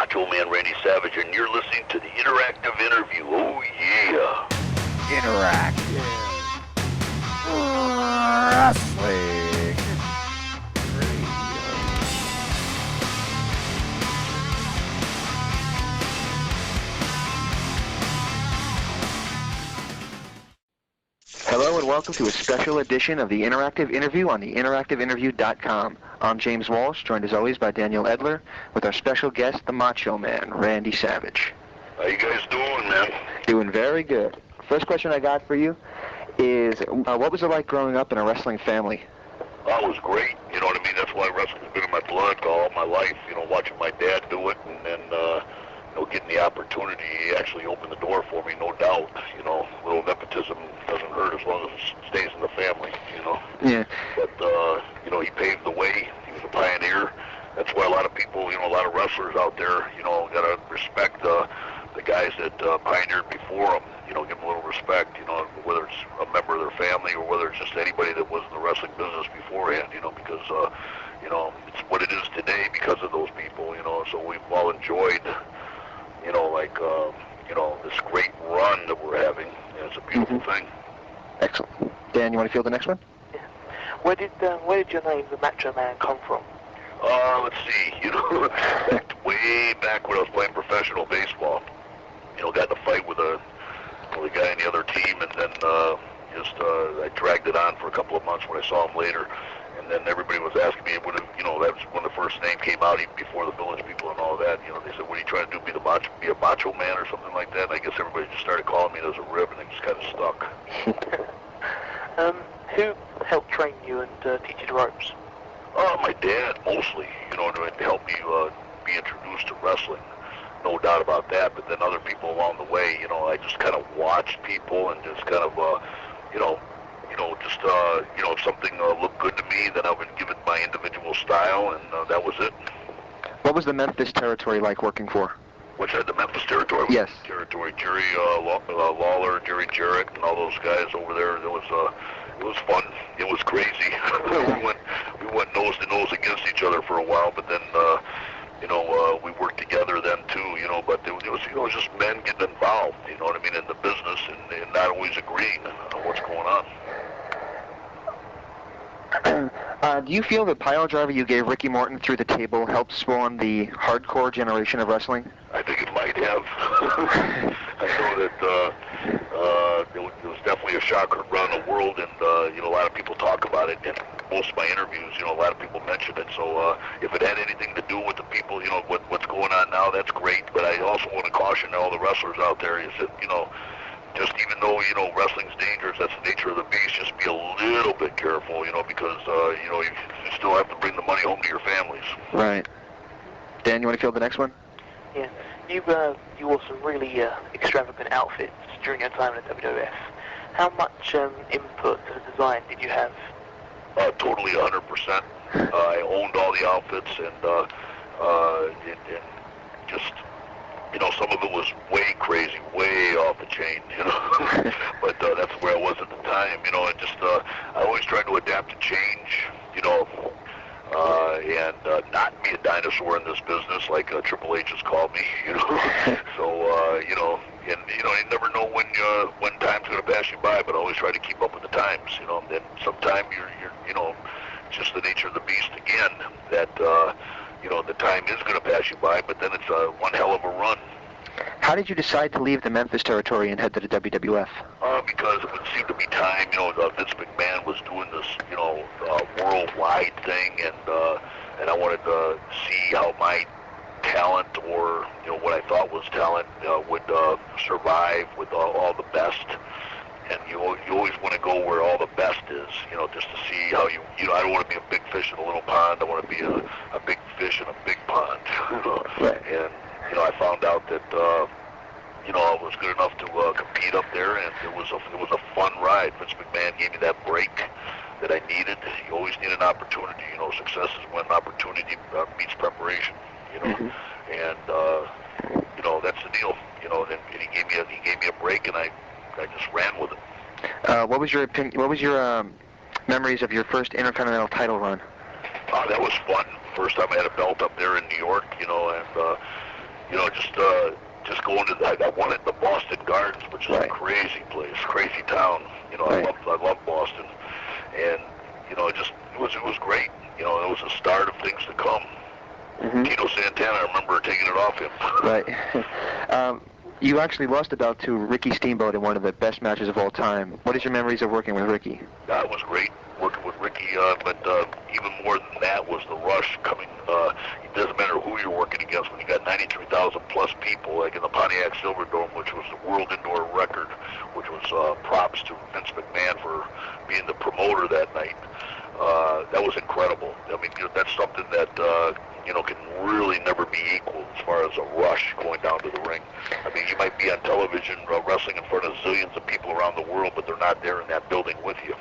Macho Man Randy Savage, and you're listening to the Interactive Interview. Oh, yeah. Interactive Wrestling Radio. Hello and welcome to a special edition of the Interactive Interview on the interactiveinterview.com. I'm James Walsh, joined as always by Daniel Edler, with our special guest, the Macho Man, Randy Savage. How you guys doing, man? Doing very good. First question I got for you is, what was it like growing up in a wrestling family? Oh, it was great. You know what I mean? That's why wrestling's been in my blood all my life. You know, watching my dad do it, and then getting the opportunity, he actually opened the door for me, no doubt. You know, a little nepotism doesn't hurt as long as it stays in the family. You know. Yeah. But he paved the way. He was a pioneer. That's why a lot of people, a lot of wrestlers out there, gotta respect the guys that pioneered before them. Give them a little respect. Whether it's a member of their family or whether it's just anybody that was in the wrestling business beforehand. Because it's what it is today because of those people. So we've all enjoyed, this great run that we're having. And it's a beautiful thing. Excellent. Dan, you want to field the next one? Yeah. Where did your name, the Macho Man, come from? Let's see. Way back when I was playing professional baseball. Got in a fight with a guy on the other team, and then I dragged it on for a couple of months when I saw him later. And then everybody was asking me, that was when the first name came out, even before the Village people and all that. They said, what are you trying to do, be a macho man or something like that? And I guess everybody just started calling me as a rib, and it just kind of stuck. Who helped train you and teach you the ropes? My dad, mostly, to help me be introduced to wrestling. No doubt about that, but then other people along the way, I just kind of watched people and just kind of, if something looked good to me, then I would give it my individual style, and that was it. What was the Memphis territory like working for? Which had the Memphis territory? Yes. Territory, Jerry Lawler, Jerry Jarrett, and all those guys over there. It was fun. It was crazy. we went nose to nose against each other for a while, but then, we worked together then too, but it was just men getting involved, in the business and not always agreeing on what's going on. Do you feel the pile driver you gave Ricky Morton through the table helped spawn the hardcore generation of wrestling? I think it might have. I know that it was definitely a shocker around the world, and a lot of people talk about it. And most of my interviews, a lot of people mention it. So if it had anything to do with the people, what's going on now, that's great. But I also want to caution all the wrestlers out there is that, just even though, wrestling's dangerous, that's the nature of the beast, just be a little bit careful, because, you still have to bring the money home to your families. Right. Dan, you want to field the next one? Yeah. You wore some really extravagant outfits during your time in the WWF. How much input to the design did you have? Totally 100%. I owned all the outfits, and just... some of it was way crazy, way off the chain, but that's where I was at the time, and just, I always tried to adapt to change, and not be a dinosaur in this business like Triple H has called me, so, and, you never know when time's going to pass you by, but I always try to keep up with the times, and sometimes you're it's just the nature of the beast again, that, the time is going to pass you by, but then it's one hell of a run. How did you decide to leave the Memphis territory and head to the WWF? Because it would seem to be time, Vince McMahon was doing this, worldwide thing, and I wanted to see how my talent, or, what I thought was talent, would survive with all the best. And you always want to go where all the best is, just to see how you I don't want to be a big fish in a little pond. I want to be a big fish in a big pond. Right. And, I found out that, I was good enough to compete up there, and it was a fun ride. Vince McMahon gave me that break that I needed. You always need an opportunity. Success is when opportunity meets preparation, and, that's the deal, and he gave me a break, and I just ran with it. What was your memories of your first Intercontinental title run? That was fun. First time I had a belt up there in New York, and Just going to I won at the Boston Gardens, which is a crazy place, crazy town. I love Boston, and it was great. It was the start of things to come. Tito Santana, I remember taking it off him. Right. You actually lost a bout to Ricky Steamboat in one of the best matches of all time. What is your memories of working with Ricky? It was great working with Ricky, but even more than that was the rush coming. It doesn't matter who you're working against when you got 93,000 plus people, like in the Pontiac Silverdome, which was the world indoor record, which was props to Vince McMahon for being the promoter that night. That was incredible. I mean, that's something that can really never be equal as far as a rush going down to the ring. I mean, you might be on television wrestling in front of zillions of people around the world, but they're not there in that building with you.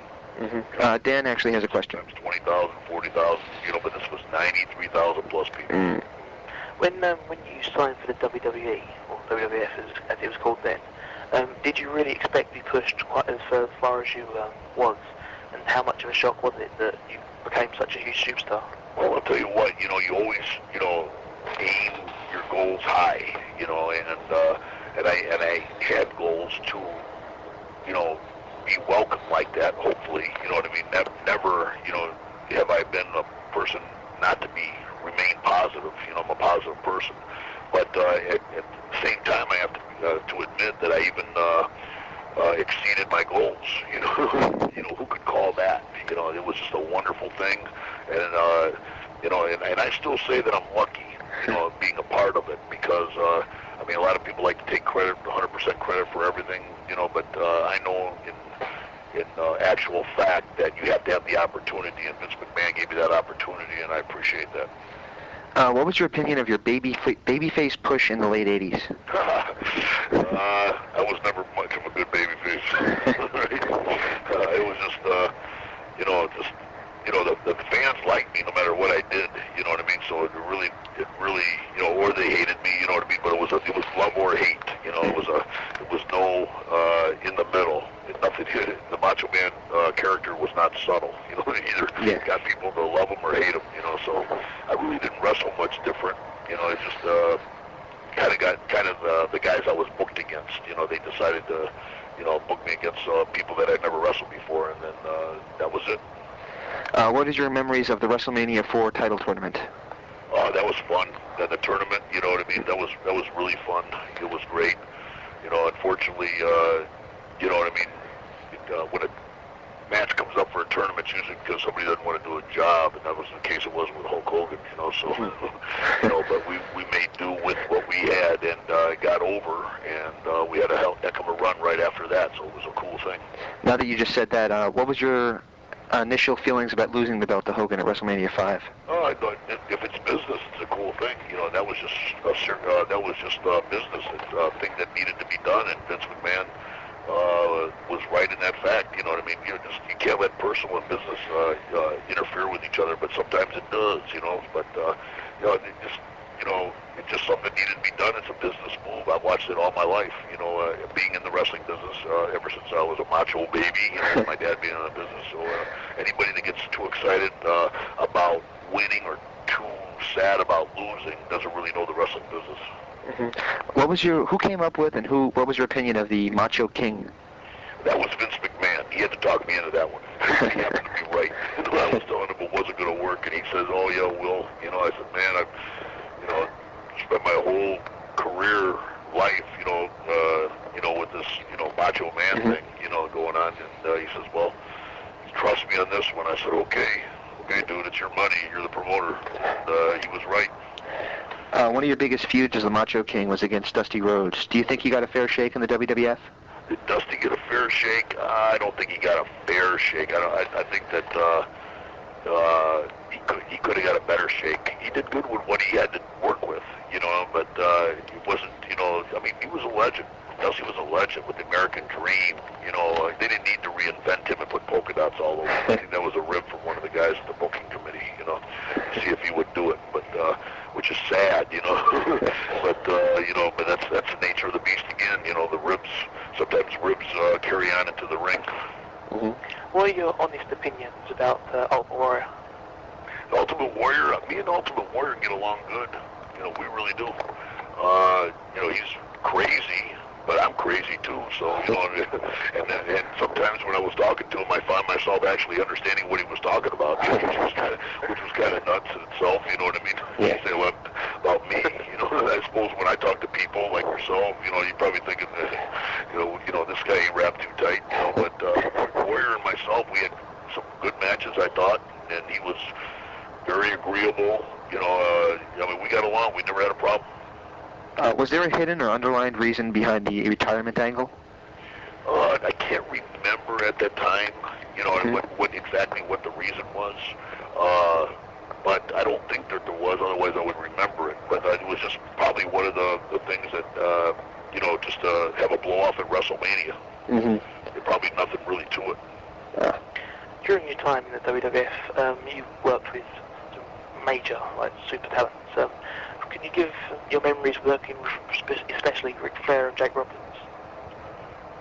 Dan actually has a question. 20,000, 40,000, but this was 93,000 plus people. When you signed for the WWE, or WWF as it was called then, did you really expect to be pushed quite as far as you was? And how much of a shock was it that you became such a huge superstar? Well, I'll tell you what, you always, aim your goals high, and I had goals to, be welcomed like that, hopefully, you know what I mean? Never, have I been a person not to remain positive, I'm a positive person. But at the same time, I have to admit that I even exceeded my goals, who could call that? It was just a wonderful thing, and, and I still say that I'm lucky, being a part of it, because, a lot of people like to take credit, 100% credit for everything, but I know in actual fact that you have to have the opportunity, and Vince McMahon gave me that opportunity, and I appreciate that. What was your opinion of your babyface push in the late 80s? I was never much of a good babyface. Right? It was just, the fans liked me no matter what I did, you know what I mean? So it really, or they hated me, you know what I mean? But it was love or hate, it was no in the middle. Nothing. The Macho Man character was not subtle, either got people to love him or hate him, So I really didn't wrestle much different, It just kind of the guys I was booked against, they decided to, book me against people that I'd never wrestled before, and then that was it. What is your memories of the WrestleMania 4 title tournament? Oh, that was fun. The tournament, you know what I mean? That was really fun. It was great. Unfortunately, you know what I mean? When a match comes up for a tournament, it's usually because somebody doesn't want to do a job, and that was the case it was with Hulk Hogan, So, but we made do with what we had, and got over, and we had a heck of a run right after that, so it was a cool thing. Now that you just said that, what was your initial feelings about losing the belt to Hogan at WrestleMania 5? Oh, I thought if it's business, it's a cool thing. That was just business. It's a thing that needed to be done, and Vince McMahon was right in that fact. You know what I mean? You can't let personal and business interfere with each other, but sometimes it does. But it's just something that needed to be done. It's a business move. I've watched it all my life. Being in the wrestling business ever since I was a macho baby. My dad being in the business. So anybody that gets too excited about winning or too sad about losing doesn't really know the wrestling business. Who came up with and what was your opinion of the Macho King? That was Vince McMahon. He had to talk me into that one. He happened to be right. I was telling him it wasn't going to work, and he says, "Oh yeah, Will." I said, "Man, I've spent my whole career life, with this, Macho Man thing, going on." And he says, "Well, trust me on this one." I said, "Okay, dude, it's your money. You're the promoter." And he was right. One of your biggest feuds as the Macho King was against Dusty Rhodes. Do you think he got a fair shake in the WWF? Did Dusty get a fair shake? I don't think he got a fair shake. I think that he could have got a better shake. He did good with what he had to work with, but it wasn't, he was a legend. Dusty was a legend with the American Dream. They didn't need to reinvent him and put polka dots all over. I think that was a rib from one of the guys at the booking committee, to see if he would do it. But which is sad, but but that's the nature of the beast again. The ribs, sometimes ribs carry on into the ring. What are your honest opinions about Ultimate Warrior? The Ultimate Warrior, me and Ultimate Warrior get along good. We really do. He's crazy, but I'm crazy too. So, and sometimes when I was talking to him, I found myself actually understanding what he was talking about, which was kind of nuts in itself. You know what I mean? Yeah. You say what about me? I suppose when I talk to people like yourself, you're probably thinking that, this guy ain't wrapped too tight. But Warrior and myself, we had some good matches, I thought, and he was very agreeable. We got along. We never had a problem. Was there a hidden or underlined reason behind the retirement angle? I can't remember at that time, what exactly what the reason was. But I don't think that there was. Otherwise, I would remember it. But it was just probably one of the things that, just to have a blow off at WrestleMania. Mm-hmm. There's probably nothing really to it. During your time in the WWF, you worked with some major, super talents. Can you give your memories working with especially Ric Flair and Jake Roberts?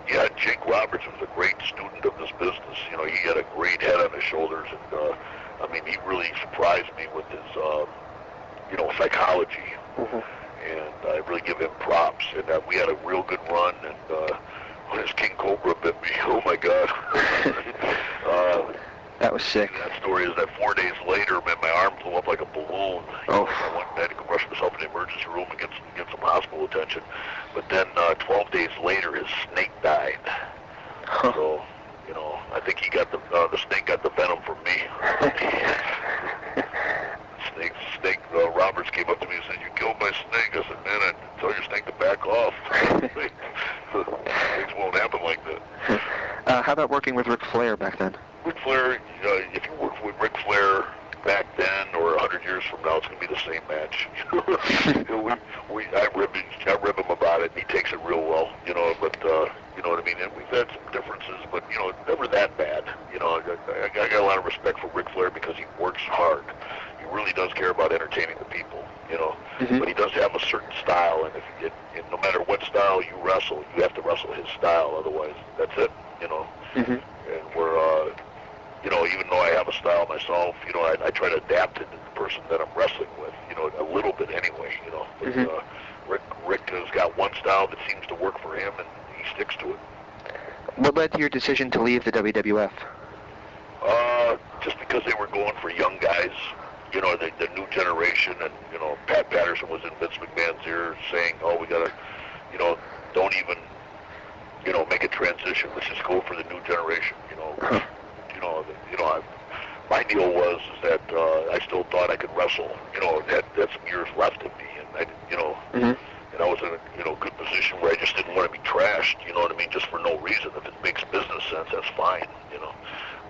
Yeah, Jake Roberts was a great student of this business. He had a great head on his shoulders, and he really surprised me with his, psychology. Mm-hmm. And I really give him props. And we had a real good run. And when his King Cobra bit me, oh my God. That was sick. That story is that 4 days later, man, my arm blew up like a balloon. Oh. I had to go rush myself in the emergency room and get some hospital attention. But then 12 days later, his snake died. Huh. So, I think he got the snake got the venom from me. Snake Roberts came up to me and said, "You killed my snake." I said, "Man, I tell your snake to back off." Things won't happen like that. How about working with Ric Flair back then? Ric Flair, if you work with Ric Flair back then or 100 years from now, it's going to be the same match. I rib him about it, and he takes it real well, but, you know what I mean? And we've had some differences, but, never that bad. I got a lot of respect for Ric Flair because he works hard. He really does care about entertaining the people, Mm-hmm. But he does have a certain style, and no matter what style you wrestle, you have to wrestle his style, otherwise, that's it, Mm-hmm. And we're, even though I have a style myself, I try to adapt it to the person that I'm wrestling with, a little bit anyway, But, Mm-hmm. Rick has got one style that seems to work for him, and he sticks to it. What led to your decision to leave the WWF? Just because they were going for young guys, the new generation, and, Pat Patterson was in Vince McMahon's ear saying, "Oh, we gotta, don't even, make a transition. Let's just go for the new generation." My deal was that I still thought I could wrestle. Had some years left in me, and Mm-hmm. and I was in a good position where I just didn't want to be trashed. You know what I mean? Just for no reason. If it makes business sense, that's fine.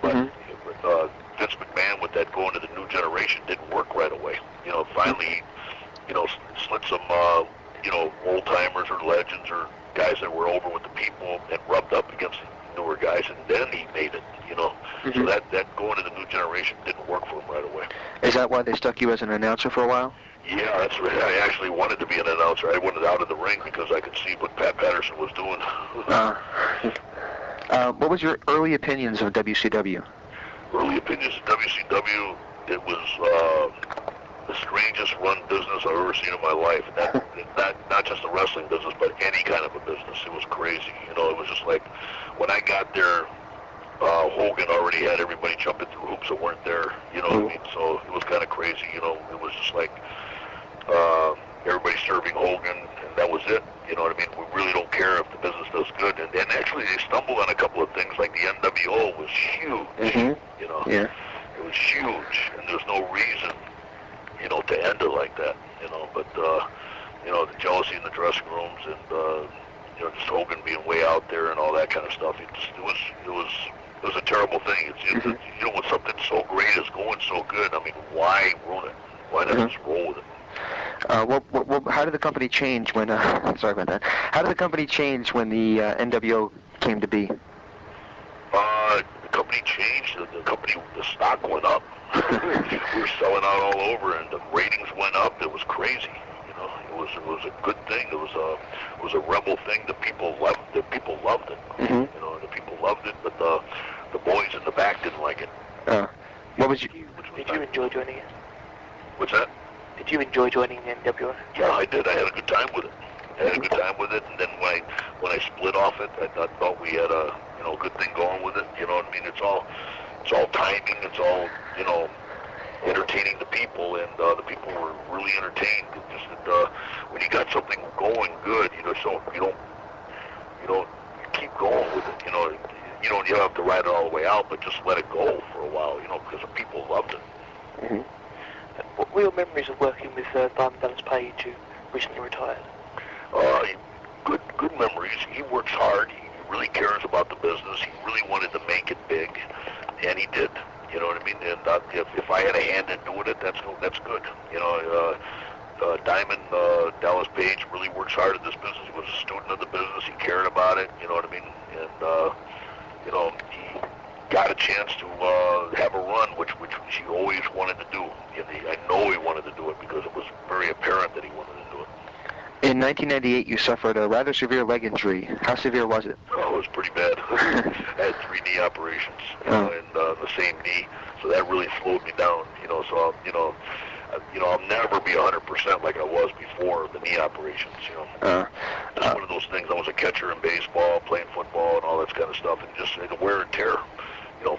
But Mm-hmm. Vince McMahon with that going to the new generation didn't work right away. Finally, slid some old timers or legends or guys that were over with the people and rubbed up against the newer guys, and then he made it. Mm-hmm. So that going to the new generation didn't work for him right away. Is that why they stuck you as an announcer for a while? Yeah, that's right. I actually wanted to be an announcer. I wanted out of the ring because I could see what Pat Patterson was doing. What was your early opinions of WCW? Early opinions of WCW, it was the strangest run business I've ever seen in my life. Not just the wrestling business, but any kind of a business. It was crazy. It was just like when I got there, Hogan already had everybody jumping through hoops that weren't there. You know what I mean? So it was kind of crazy. It was just like everybody serving Hogan, and that was it. You know what I mean? We really don't care if the business does good. And actually, they stumbled on a couple of things, like the NWO was huge. Mm-hmm. Yeah. It was huge, and there's no reason, to end it like that. But the jealousy in the dressing rooms, and just Hogan being way out there and all that kind of stuff. It was a terrible thing. It's when something so great is going so good. I mean, why ruin it? Why not just roll with it? How did the company change when? Sorry about that. How did the company change when the NWO came to be? The company changed. The stock went up. We were selling out all over, and the ratings went up. It was crazy. It was a good thing. It was a rebel thing. The people loved it. Mm-hmm. The people loved it, but the boys in the back didn't like it. What was you? Did you enjoy joining it? What's that? Did you enjoy joining the NWO? Yeah, I did. I had a good time with it. And then when I split off it, I thought we had a good thing going with it. You know what I mean? It's all timing. It's all entertaining the people, and the people were really entertained. It's just that when you got something going good, so you don't keep going with it. You don't have to ride it all the way out, but just let it go for a while. Because the people loved it. Mm-hmm. What were your memories of working with Diamond Dallas Page, who recently retired? Good memories. He works hard. He really cares about the business. He really wanted to make it big, and he did. You know what I mean? And if I had a hand in doing it, that's good. Diamond Dallas Page really works hard at this business. He was a student of the business. He cared about it. You know what I mean? And he got a chance to have a run, which he always wanted to do. I know he wanted to do it because it was very apparent that he wanted to do it. In 1998, you suffered a rather severe leg injury. How severe was it? Oh, it was pretty bad. I had 3 knee operations, and the same knee, so that really slowed me down. So I'll never be 100% like I was before the knee operations. It's one of those things. I was a catcher in baseball, playing football, and all that kind of stuff, and just the wear and tear.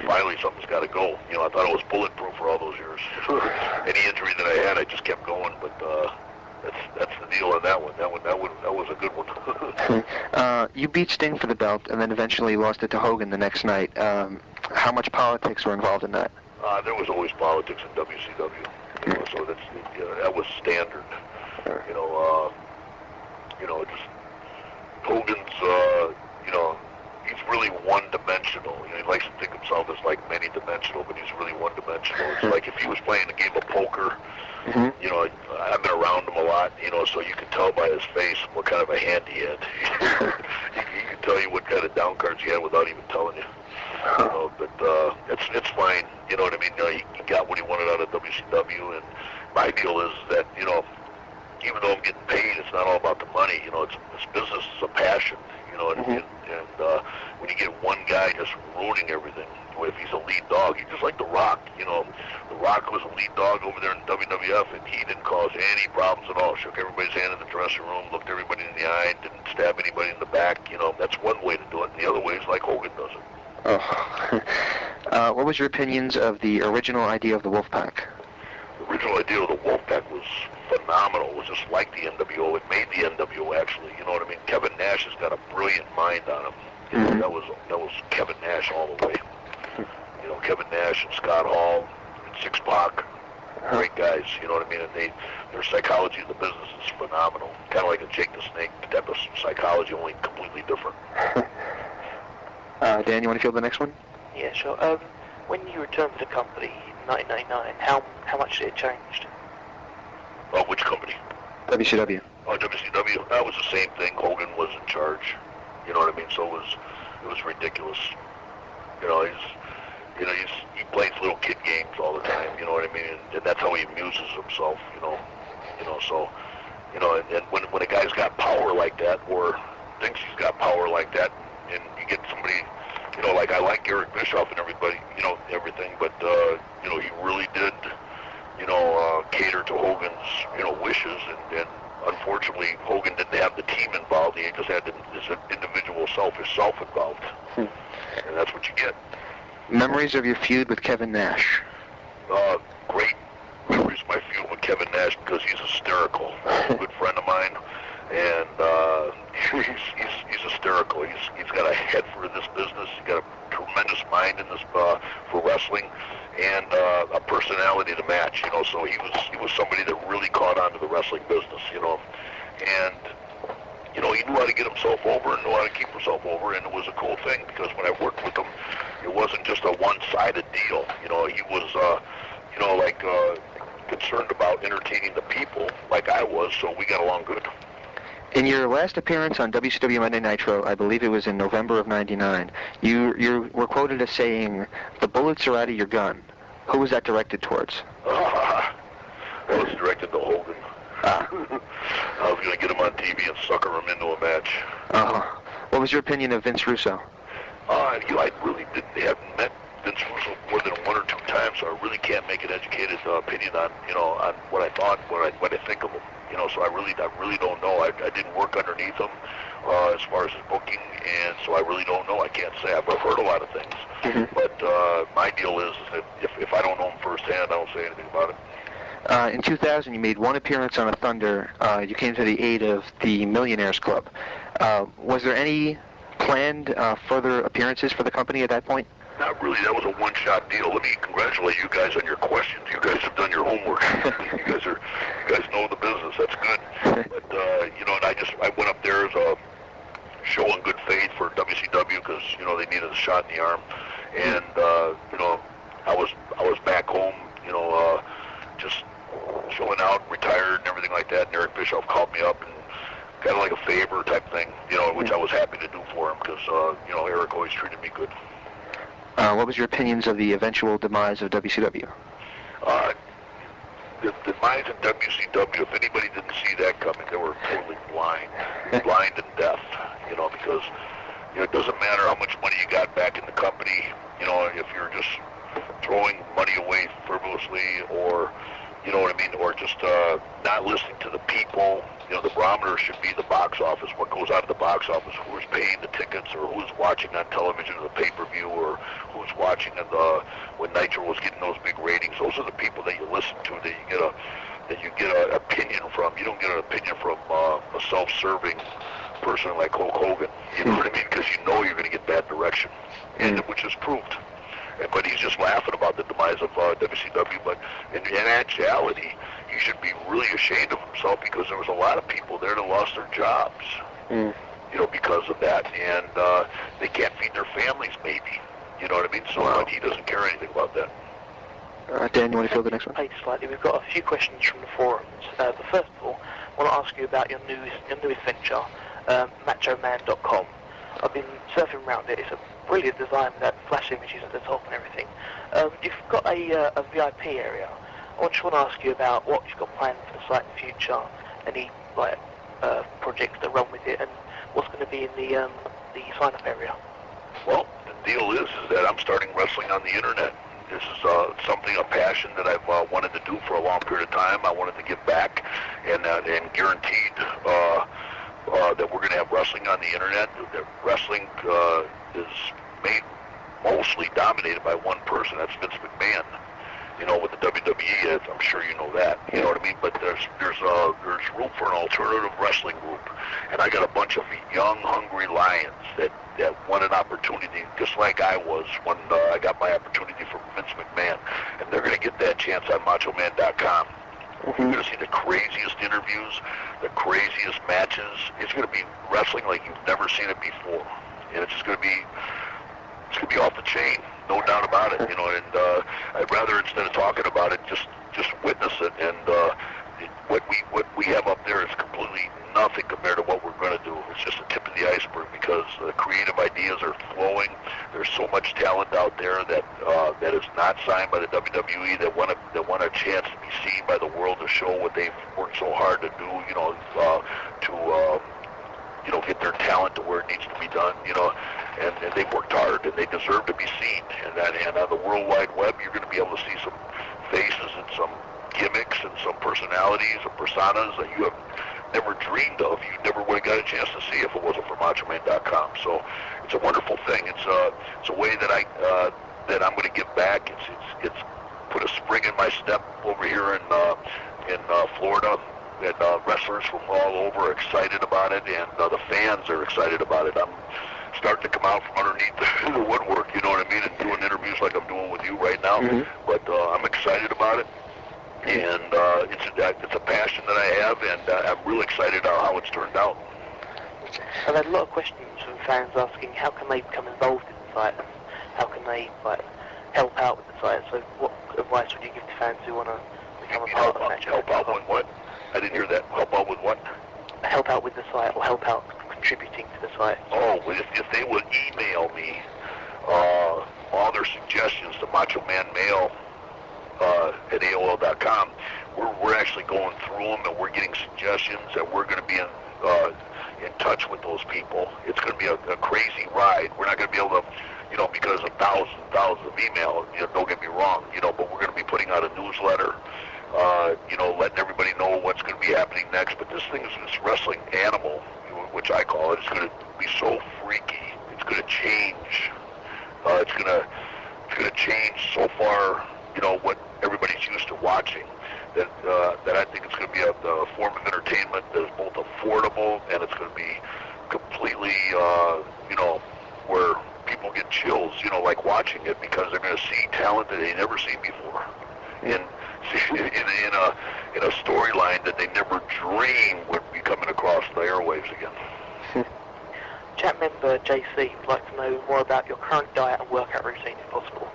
Finally something's got to go. I thought it was bulletproof for all those years. Any injury that I had, I just kept going, but. That's the deal on that one. That was a good one. You beat Sting for the belt, and then eventually lost it to Hogan the next night. How much politics were involved in that? There was always politics in WCW. So that was standard. Just Hogan's. He's really one-dimensional. He likes to think of himself as like many-dimensional, but he's really one-dimensional. It's like if he was playing a game of poker. Mm-hmm. I've been around him a lot, so you can tell by his face what kind of a hand he had. He can tell you what kind of down cards he had without even telling you. But it's fine. You know what I mean? He got what he wanted out of WCW, and my deal is that even though I'm getting paid, it's not all about the money. This business is a passion. And when you get one guy just ruining everything, if he's a lead dog, he's just like The Rock. The Rock was a lead dog over there in WWF, and he didn't cause any problems at all. Shook everybody's hand in the dressing room, looked everybody in the eye, didn't stab anybody in the back. That's one way to do it. And the other way is like Hogan does it. Oh. What was your opinions of the original idea of the Wolfpack? The original idea of the Wolfpack was phenomenal. It was just like the NWO. It made the NWO, actually. You know what I mean? Kevin Nash has got a brilliant mind on him. That was Kevin Nash all the way. Kevin Nash and Scott Hall and Six-Pac, great guys. You know what I mean? And their psychology in the business is phenomenal. Kind of like a Jake the Snake type of psychology, only completely different. Dan, you want to field the next one? Yeah, sure. When you returned to the company in 1999, how much did it changed? Which company? WCW. WCW. That was the same thing. Hogan was in charge. You know what I mean? So it was ridiculous. He plays little kid games all the time. You know what I mean? And that's how he amuses himself. So and when a guy's got power like that, or thinks he's got power like that, and you get somebody, like I like Eric Bischoff and everybody, everything, but he really did, cater to Hogan's, wishes, and unfortunately, Hogan didn't have the team involved. He just had his individual selfish self involved, and that's what you get. Memories of your feud with Kevin Nash? Great memories of my feud with Kevin Nash because he's hysterical. He's a good friend of mine, and he's hysterical. He's got a head for this business. He's got a tremendous mind in this for wrestling, and a personality to match. So he was somebody that really caught on to the wrestling business. And he knew how to get himself over and knew how to keep himself over, and it was a cool thing because when I worked with him, it wasn't just a one-sided deal. He was, concerned about entertaining the people like I was, so we got along good. In your last appearance on WCW Monday Nitro, I believe it was in November of '99, you were quoted as saying, "The bullets are out of your gun." Who was that directed towards? That was directed to Hogan. I was going to get him on TV and sucker him into a match. What was your opinion of Vince Russo? I really hadn't met Vince Russo more than 1 or 2 times so I really can't make an educated opinion on, on what I thought, what I think of him. So I really don't know. I didn't work underneath him as far as his booking, and so I really don't know. I can't say. I've heard a lot of things, but my deal is that if I don't know him firsthand, I don't say anything about it. In 2000, you made one appearance on a Thunder. You came to the aid of the Millionaires Club. Was there any planned further appearances for the company at that point? Not really. That was a one-shot deal. Let me congratulate you guys on your questions. You guys have done your homework. you guys know the business. That's good. But and I went up there as a show in good faith for WCW because they needed a shot in the arm, and I was back home, just chilling out, retired, and everything like that. And Eric Bischoff called me up and kind of like a favor type thing, which I was happy to do for him because Eric always treated me good. What was your opinions of the eventual demise of WCW? The demise of WCW, if anybody didn't see that coming, they were totally blind and deaf, because it doesn't matter how much money you got back in the company, if you're just throwing money away frivolously or, or just not listening to the people. The barometer should be the box office, what goes out of the box office, who's paying the tickets or who's watching on television or the pay-per-view or who's watching when Nitro was getting those big ratings. Those are the people that you listen to, that you get an opinion from. You don't get an opinion from a self-serving person like Hulk Hogan, you know what I mean? Because you're going to get bad direction, and which is proved. But he's just laughing about the demise of WCW. But in actuality, he should be really ashamed of himself because there was a lot of people there that lost their jobs, because of that. And they can't feed their families, maybe. You know what I mean? So but he doesn't care anything about that. Dan, you want to fill the next one? Slightly. We've got a few questions from the forums. But first of all, I want to ask you about your newest venture, MachoMan.com. I've been surfing around it. It's a brilliant design with that flash images at the top and everything. You've got a VIP area. I just want to ask you about what you've got planned for the site in the future, any projects that run with it, and what's going to be in the sign-up area. Well, the deal is that I'm starting wrestling on the internet. This is a passion that I've wanted to do for a long period of time. I wanted to give back, and guaranteed that we're going to have wrestling on the internet. That wrestling is mostly dominated by one person. That's Vince McMahon. With the WWE, I'm sure you know that. You know what I mean? But there's room for an alternative wrestling group, and I got a bunch of young, hungry lions that want an opportunity, just like I was when I got my opportunity from Vince McMahon, and they're going to get that chance on MachoMan.com. You're going to see the craziest interviews, the craziest matches. It's going to be wrestling like you've never seen it before, and it's just going to be off the chain, no doubt about it. And I'd rather, instead of talking about it, just witness it. And what we have up there is completely nothing compared to what we're going to do. It's just the tip of the iceberg because the creative ideas are flowing. There's so much talent out there that is not signed by the WWE that want a chance to be seen by the world to show what they've worked so hard to do. To get their talent to where it needs to be done. And they've worked hard and they deserve to be seen. And on the World Wide Web, you're going to be able to see some faces and some gimmicks and some personalities and personas that you have never dreamed of. You never would have got a chance to see if it wasn't for MachoMan.com. So it's a wonderful thing. It's a way that I'm going to give back. It's put a spring in my step over here in Florida. And wrestlers from all over are excited about it, and the fans are excited about it. I'm starting to come out from underneath the woodwork, you know what I mean, and doing interviews like I'm doing with you right now. But I'm excited about it, and it's a passion that I have, and I'm really excited how it's turned out. I've had a lot of questions from fans asking how can they become involved in the site, and how can they help out with the site. So what advice would you give to fans who want to become a part of that? Help out with what? I didn't hear that. Help out with what? Help out with the site, or help out contributing to the site. Oh, if they would email me all their suggestions to MachoManMail at AOL.com, we're actually going through them and we're getting suggestions, and we're going to be in touch with those people. It's going to be a crazy ride. We're not going to be able to because of thousands of email. Don't get me wrong, but we're going to be putting out a newsletter, letting everybody know what's going to be happening next. But this thing is this wrestling animal, which I call it. It's going to be so freaky. It's going to change. It's going to change so far, what everybody's used to watching. That I think it's going to be a form of entertainment that is both affordable and it's going to be completely, where people get chills, like watching it because they're going to see talent that they never seen before, and in a storyline that they never dreamed would be coming across the airwaves again. Chat member JC would like to know more about your current diet and workout routine, if possible.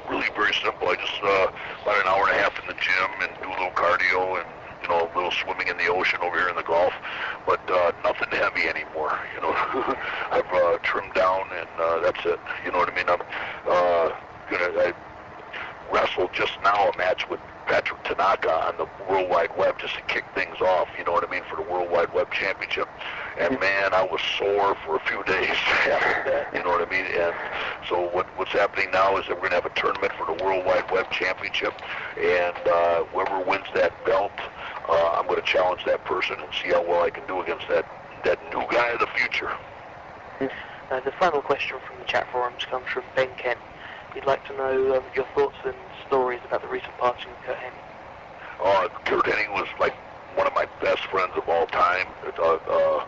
Really very simple. I just about an hour and a half in the gym and do a little cardio and a little swimming in the ocean over here in the Gulf, but nothing heavy anymore. I've trimmed down and that's it. You know what I mean? I wrestled just now a match with Patrick Tanaka on the World Wide Web just to kick things off, you know what I mean, for the World Wide Web Championship. And man, I was sore for a few days after that, you know what I mean? And so what's happening now is that we're going to have a tournament for the World Wide Web Championship, and whoever wins that belt, I'm going to challenge that person and see how well I can do against that new guy of the future. The final question from the chat forums comes from Ben Kent. He'd like to know your thoughts and stories about the recent passing of Kurt Hennig. Kurt Hennig was like one of my best friends of all time. It's a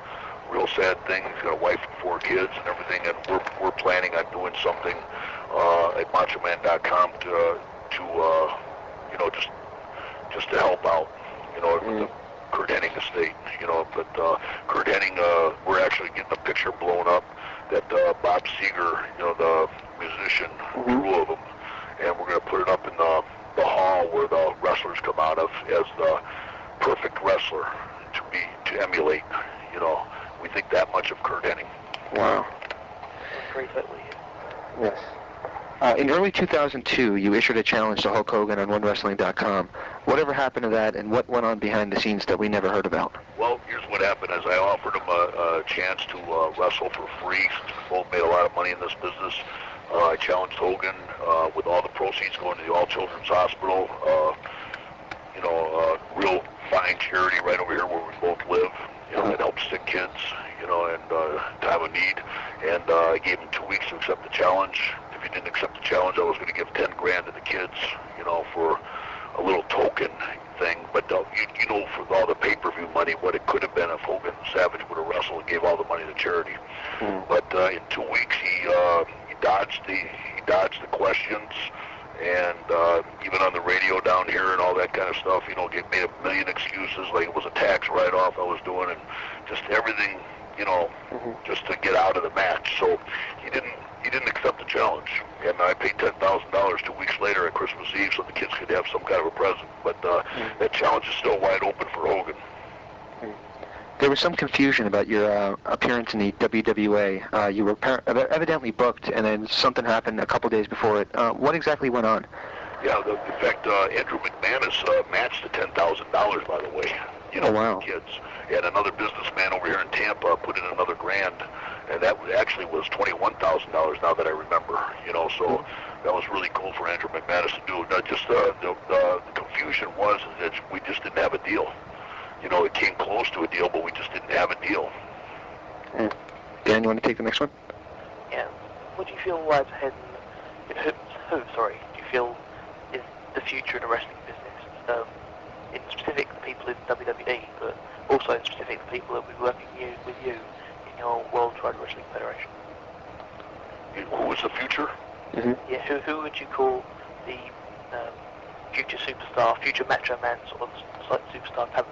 real sad thing. He's got a wife and 4 kids and everything, and we're planning on doing something at MachoMan.com to just to help out, with the Kurt Hennig estate, But Kurt Hennig, we're actually getting a picture blown up that Bob Seger, the musician, drew of him, and we're going to put it up in the hall where the wrestlers come out of as the perfect wrestler to emulate. We think that much of Kurt Hennig. Wow. Great, yes. In early 2002, you issued a challenge to Hulk Hogan on OneWrestling.com. Whatever happened to that, and what went on behind the scenes that we never heard about? Well, here's what happened: is I offered him a chance to wrestle for free, since we both made a lot of money in this business. I challenged Hogan with all the proceeds going to the All Children's Hospital. Real fine charity right over here where we both live. That helps sick kids, and time of need. And I gave him 2 weeks to accept the challenge. If he didn't accept the challenge, I was going to give 10 grand to the kids, for a little token thing. But for all the pay-per-view money, what it could have been if Hogan and Savage would have wrestled and gave all the money to charity. But in 2 weeks, he dodged the questions, and even on the radio down here and all that kind of stuff, made a million excuses, like it was a tax write-off I was doing, and just everything, just to get out of the match. So he didn't accept the challenge, and I paid $10,000 2 weeks later at Christmas Eve so the kids could have some kind of a present. But that challenge is still wide open for Hogan. There was some confusion about your appearance in the WWA. You were evidently booked, and then something happened a couple days before it. What exactly went on? Yeah, in fact, Andrew McManus matched the $10,000, by the way. Oh, wow. Kids. And another businessman over here in Tampa put in another grand, and that actually was $21,000 now that I remember. So that was really cool for Andrew McManus to do. Just the confusion was that we just didn't have a deal. It came close to a deal, but we just didn't have a deal. Dan, you want to take the next one? Yeah. What do you feel lies ahead? Who do you feel is the future in the wrestling business? In specific, the people in WWE, but also in specific, the people that will be working with you in your Worldwide Wrestling Federation. Who is the future? Yeah. Who would you call the future superstar, future Macho Man sort of superstar talent?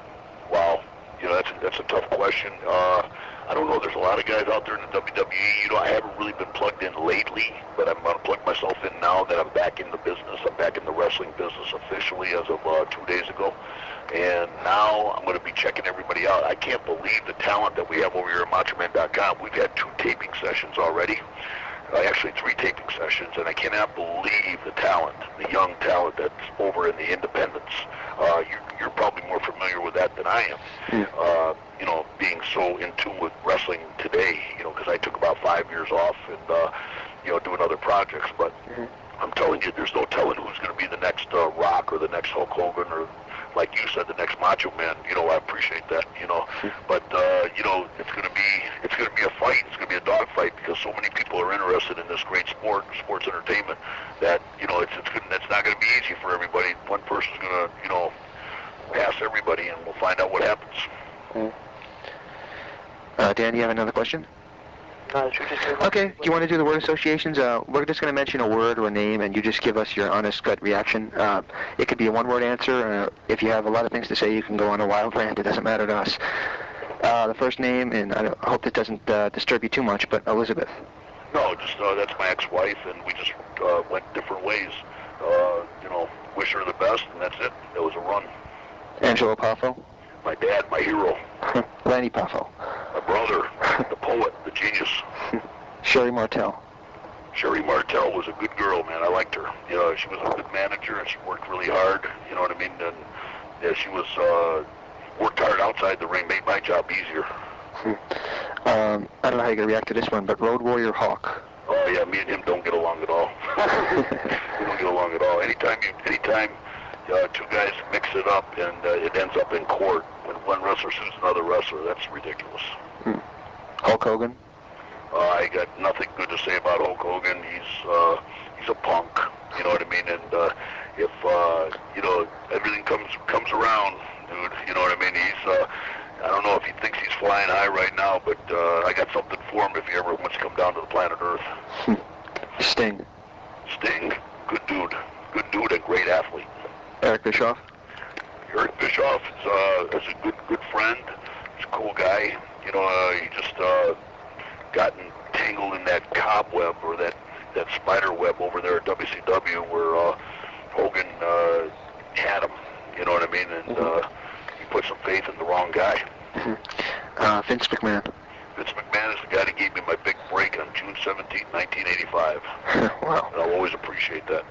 Wow, that's a tough question. I don't know. There's a lot of guys out there in the WWE. I haven't really been plugged in lately, but I'm going to plug myself in now that I'm back in the business. I'm back in the wrestling business officially as of 2 days ago, and now I'm going to be checking everybody out. I can't believe the talent that we have over here at MachoMan.com. We've had 2 taping sessions already. Actually 3 taping sessions, and I cannot believe the talent, the young talent that's over in the independents. You're probably more familiar with that than I am. Being so in tune with wrestling today, because I took about 5 years off and, doing other projects. But I'm telling you, there's no telling who's going to be the next Rock or the next Hulk Hogan or, like you said, the next Macho Man. I appreciate that. But it's going to be a fight. It's going to be a dog fight because so many people are interested in this great sports entertainment, that it's not going to be easy for everybody. One person's going to pass everybody, and we'll find out what happens. Dan, you have another question? No, should we just Okay, do you want to do the word associations? We're just going to mention a word or a name, and you just give us your honest gut reaction. It could be a one-word answer. If you have a lot of things to say, you can go on a wild rant. It doesn't matter to us. The first name, and I hope it doesn't disturb you too much, but Elizabeth. No, just that's my ex-wife, and we just went different ways. Wish her the best, and that's it. It was a run. Angelo Poffo. My dad, my hero. Lanny Poffo. My brother, the poet, the genius. Sherry Martel. Sherry Martel was a good girl, man. I liked her. She was a good manager, and she worked really hard. You know what I mean? And she was worked hard outside the ring, made my job easier. I don't know how you're going to react to this one, but Road Warrior Hawk. Oh, yeah, me and him don't get along at all. We don't get along at all. Anytime two guys mix it up and it ends up in court when one wrestler sues another wrestler, that's ridiculous. Hulk Hogan. I got nothing good to say about Hulk Hogan. He's a punk, you know what I mean? And if everything comes around, dude, you know what I mean? I don't know if he thinks he's flying high right now, but I got something for him if he ever wants to come down to the planet Earth. Sting. Sting, good dude, and great athlete. Eric Bischoff. Eric Bischoff is a good friend. He's a cool guy. He just gotten tangled in that cobweb or that spider web over there at WCW where Hogan had him. You know what I mean? And he put some faith in the wrong guy. Vince McMahon. Vince McMahon is the guy that gave me my big break on June 17, 1985. Wow. And I'll always appreciate that.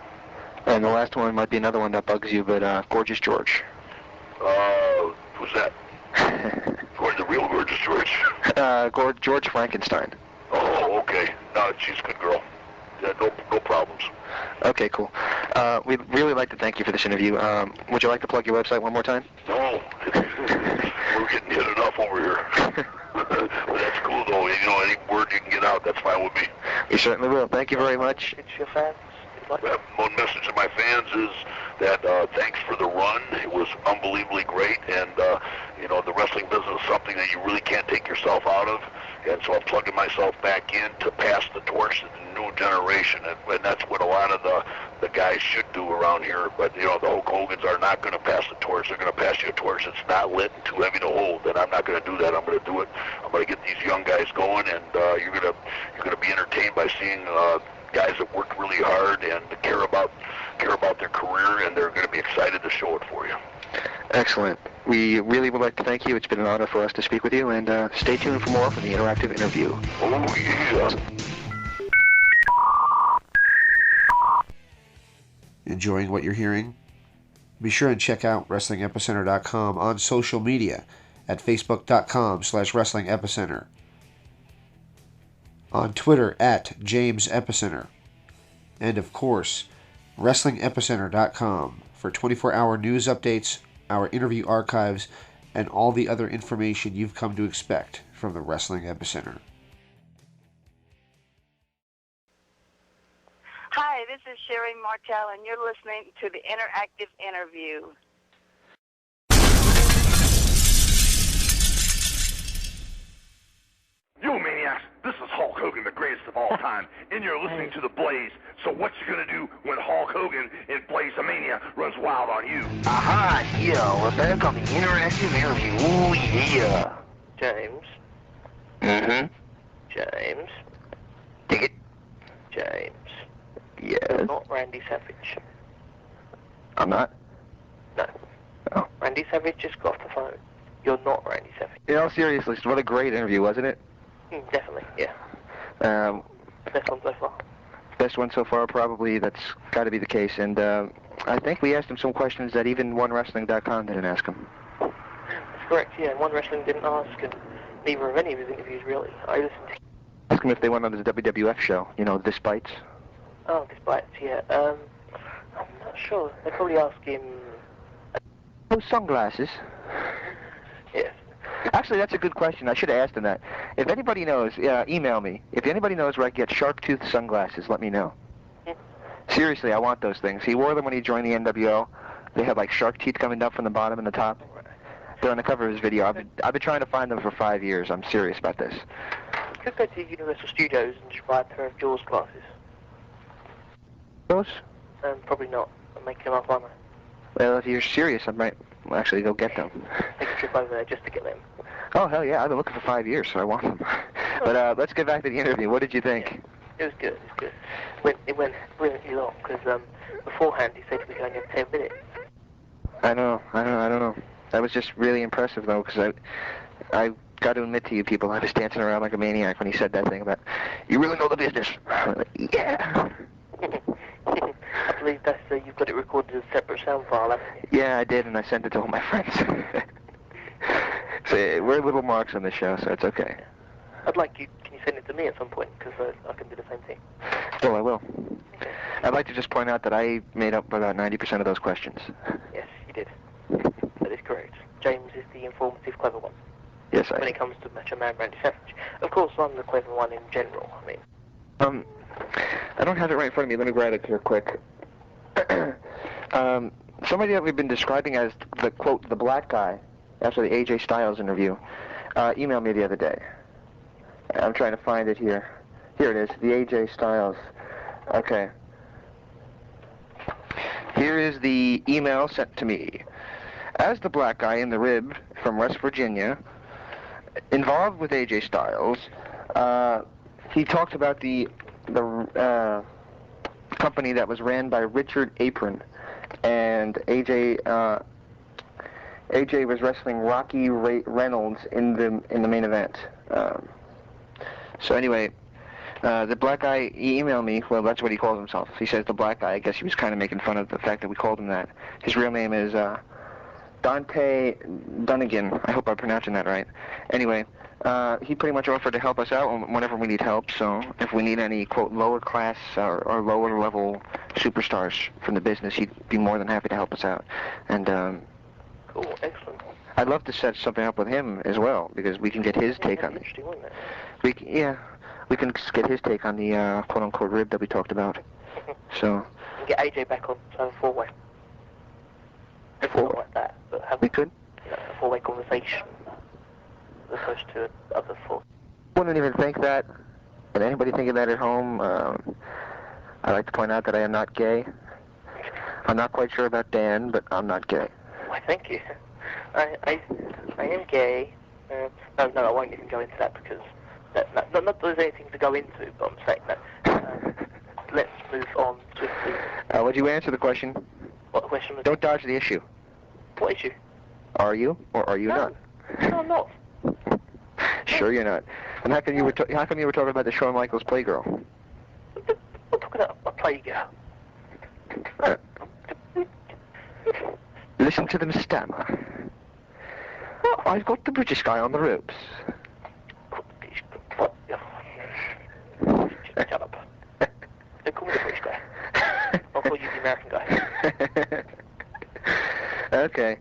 And the last one might be another one that bugs you, but Gorgeous George. Who's that? The real Gorgeous George? George Frankenstein. Oh, okay. No, she's a good girl. Yeah, no problems. Okay, cool. We'd really like to thank you for this interview. Would you like to plug your website one more time? No. We're getting hit enough over here. But that's cool, though. Any word you can get out, that's fine with me. We certainly will. Thank you very much. It's your fans. One message to my fans is that thanks for the run. It was unbelievably great, and the wrestling business is something that you really can't take yourself out of, and so I'm plugging myself back in to pass the torch to the new generation, and that's what a lot of the guys should do around here. But the Hulk Hogans are not going to pass the torch. They're going to pass you a torch that's not lit and too heavy to hold, and I'm not going to do that. I'm going to do it. I'm going to get these young guys going, and you're going to be entertained by seeing guys that work really hard and care about their career, and they're going to be excited to show it for you. Excellent. We really would like to thank you. It's been an honor for us to speak with you, and stay tuned for more from the interactive interview. Oh, yeah. Enjoying what you're hearing? Be sure and check out WrestlingEpicenter.com on social media at Facebook.com/WrestlingEpicenter. On Twitter at James Epicenter. And of course, WrestlingEpicenter.com for 24-hour news updates, our interview archives, and all the other information you've come to expect from the Wrestling Epicenter. Hi, this is Sherry Martel, and you're listening to the Interactive Interview. Yo, maniacs, this is Hulk Hogan, the greatest of all time, and you're listening to The Blaze. So what you gonna do when Hulk Hogan in Blaze-a-Mania runs wild on you? Aha, yeah, we're back on the interactive interview. Ooh, yeah. James. Mm-hmm. James. Dig it. James. Yes. You're not Randy Savage. I'm not? No. Oh. Randy Savage just got off the phone. You're not Randy Savage. In all seriousness, what a great interview, wasn't it? Definitely, yeah. Best one so far. Best one so far, probably. That's got to be the case. And I think we asked him some questions that even OneWrestling.com didn't ask him. That's correct, yeah. One Wrestling didn't ask, and neither of any of his interviews, really. I listened to... Ask him if they went on the WWF show, you know, This Bites. Oh, This Bites, yeah. I'm not sure. They probably ask him... Those sunglasses. Yes. Actually, that's a good question. I should have asked him that. If anybody knows, email me. If anybody knows where I can get shark-tooth sunglasses, let me know. Seriously, I want those things. He wore them when he joined the NWO. They had like shark teeth coming up from the bottom and the top. They're on the cover of his video. I've been trying to find them for 5 years. I'm serious about this. You could go to Universal Studios and just buy a pair of Jaws glasses. Those? Probably not. I'll make them up on it. Well, if you're serious, I might actually go get them. Take a trip over there just to get them. Oh, hell yeah. I've been looking for 5 years, so I want them. But let's get back to the interview. What did you think? Yeah. It was good. It was good. It went brilliantly long, because beforehand he said we could only have 10 minutes. I don't know. That was just really impressive, though, because I got to admit to you people, I was dancing around like a maniac when he said that thing about, you really know the business. I'm like, yeah. I believe that's, you've got it recorded as a separate sound file, haven't you? Yeah, I did, and I sent it to all my friends. So we're little marks on this show, so it's okay. I'd like you, can you send it to me at some point, because I can do the same thing. Oh, I will. I'd like to just point out that I made up about 90% of those questions. Yes, you did. That is correct. James is the informative, clever one. Yes, when it comes to Macho Man Randy Savage. Of course, I'm the clever one in general, I mean. I don't have it right in front of me. Let me grab it here quick. Somebody that we've been describing as the, quote, the black guy, after the AJ Styles interview, emailed me the other day. I'm trying to find it here. Here it is, the AJ Styles. Okay. Here is the email sent to me. As the black guy in the rib from West Virginia, involved with AJ Styles, he talked about the company that was ran by Richard Apron, and AJ was wrestling Rocky Reynolds in the main event. So anyway, the black guy, he emailed me. Well, that's what he calls himself. He says the black guy. I guess he was kind of making fun of the fact that we called him that. His real name is Dante Dunnigan. I hope I'm pronouncing that right. Anyway, he pretty much offered to help us out whenever we need help. So if we need any, quote, lower class or lower level superstars from the business, he'd be more than happy to help us out. And cool, excellent. I'd love to set something up with him as well, because we can get his take on it. Interesting, wouldn't it? We can get his take on the quote-unquote rib that we talked about. So. And get AJ back on a four-way. Not like that, but have we could. A four-way conversation as opposed to other four. I wouldn't even think that. And anybody thinking that at home, I'd like to point out that I am not gay. I'm not quite sure about Dan, but I'm not gay. Why, thank you. I am gay. No, I won't even go into that because not that there's anything to go into, but I'm saying that. Let's move on swiftly. Would you answer the question? What question was Don't dodge the issue. What issue? Are you or are you not? No, I'm not. Sure you're not. And how come you were talking about the Shawn Michaels Playgirl? I'm talking about a Playgirl. Listen to them stammer. I've got the British guy on the ropes. Shut up. Don't call me the British guy. I'll call you the American guy. Okay.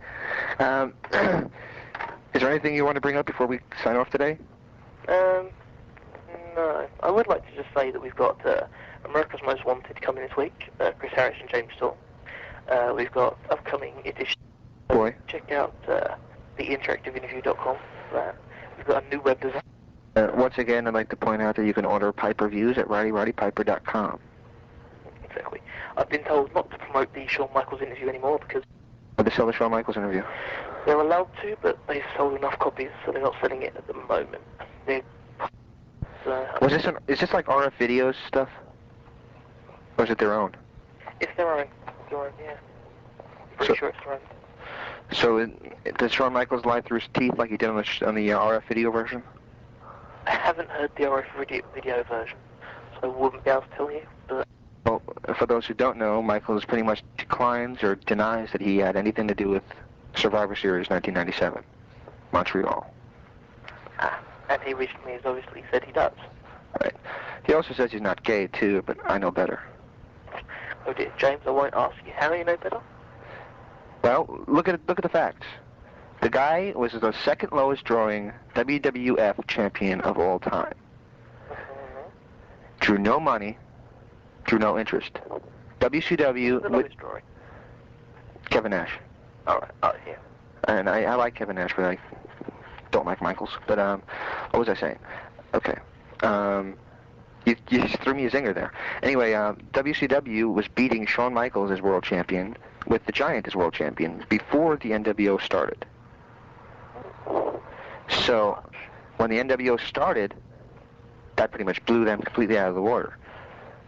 Is there anything you want to bring up before we sign off today? No. I would like to just say that we've got America's Most Wanted coming this week, Chris Harris and James Storm. We've got upcoming editions. Boy. Check out theinteractiveinterview.com. We've got a new web design. Once again, I'd like to point out that you can order pipe reviews at rowdypiper.com. Exactly. I've been told not to promote the Shawn Michaels interview anymore because... They sell the Shawn Michaels interview? They're allowed to, but they've sold enough copies, so they're not selling it at the moment. Is this like RF Videos stuff? Or is it their own? It's their own. Yeah. Pretty sure it's their own. So does Shawn Michaels lie through his teeth like he did on the RF video version? I haven't heard the RF video version, so I wouldn't be able to tell you, but... Well, for those who don't know, Michaels pretty much declines or denies that he had anything to do with Survivor Series 1997, Montreal. he recently has obviously said he does. Right. He also says he's not gay, too, but I know better. Oh dear, James, I won't ask you how you know better. Well, look at the facts. The guy was the second lowest drawing WWF champion of all time. Drew no money, drew no interest. WCW The lowest drawing. Kevin Nash. Alright, yeah. And I like Kevin Nash, but I don't like Michaels. But what was I saying? Okay. You just threw me a zinger there. Anyway, WCW was beating Shawn Michaels as world champion with the Giant as world champion before the NWO started. So when the NWO started, that pretty much blew them completely out of the water.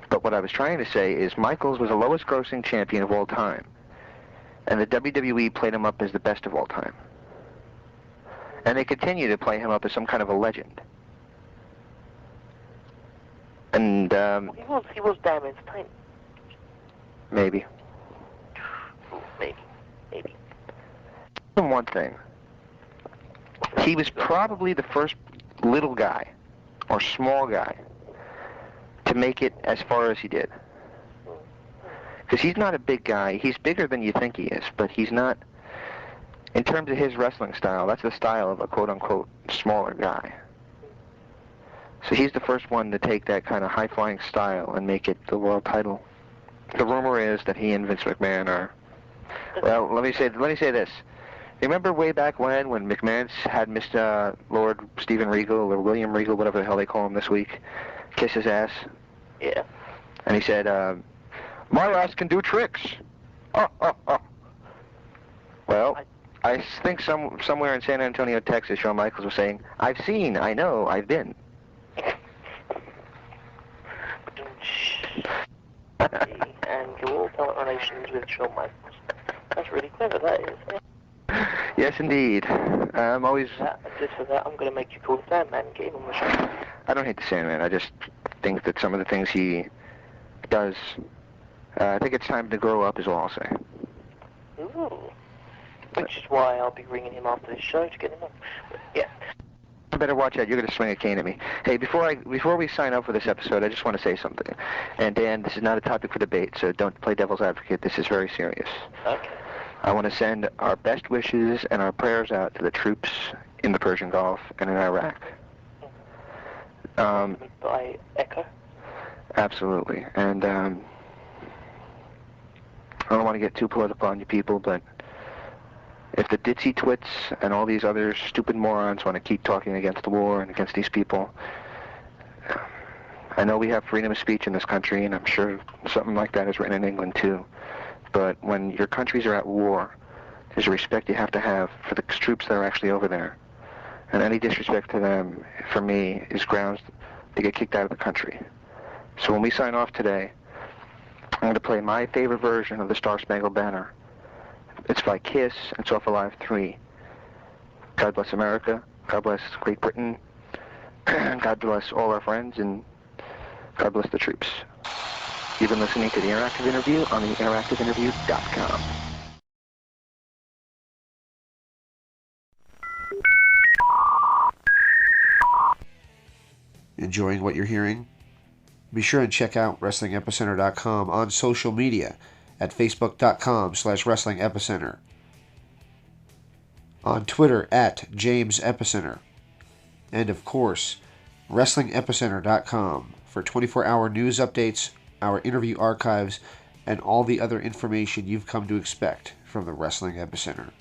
But what I was trying to say is Michaels was the lowest grossing champion of all time. And the WWE played him up as the best of all time. And they continue to play him up as some kind of a legend. And, He was damn entertaining. maybe. Maybe. And one thing. He was probably the first little guy, or small guy, to make it as far as he did. Because he's not a big guy. He's bigger than you think he is, but he's not, in terms of his wrestling style, that's the style of a quote-unquote smaller guy. So he's the first one to take that kind of high-flying style and make it the world title. The rumor is that he and Vince McMahon are, well, let me say this. Remember way back when McMahon had Mr. Lord Steven Regal, or William Regal, whatever the hell they call him this week, kiss his ass? Yeah. And he said, my ass can do tricks. Well, I think somewhere in San Antonio, Texas, Shawn Michaels was saying, I've seen, I know, I've been. And do all talent relations with Shawn Michaels. That's really clever, that is. Yes, indeed. I'm always... Just for that, I'm going to make you call the Sandman and get him on the show. I don't hate the Sandman. I just think that some of the things he does... I think it's time to grow up is all I'll say. Ooh. Which is why I'll be ringing him after this show to get him on. But, yeah. I better watch out. You're going to swing a cane at me. Hey, before we sign up for this episode, I just want to say something. And Dan, this is not a topic for debate, so don't play devil's advocate. This is very serious. Okay. I want to send our best wishes and our prayers out to the troops in the Persian Gulf and in Iraq. By echo? Absolutely. And I don't want to get too political on you people, but if the ditzy twits and all these other stupid morons want to keep talking against the war and against these people, I know we have freedom of speech in this country, and I'm sure something like that is written in England too. But when your countries are at war, there's a respect you have to have for the troops that are actually over there. And any disrespect to them, for me, is grounds to get kicked out of the country. So when we sign off today, I'm going to play my favorite version of the Star Spangled Banner. It's by Kiss, and it's off Alive 3. God bless America. God bless Great Britain. God bless all our friends, and God bless the troops. You've been listening to the Interactive Interview on the interactiveinterview.com. Enjoying what you're hearing? Be sure and check out WrestlingEpicenter.com on social media at Facebook.com/WrestlingEpicenter, on Twitter at JamesEpicenter, and of course, WrestlingEpicenter.com for 24-hour news updates, our interview archives, and all the other information you've come to expect from the Wrestling Epicenter.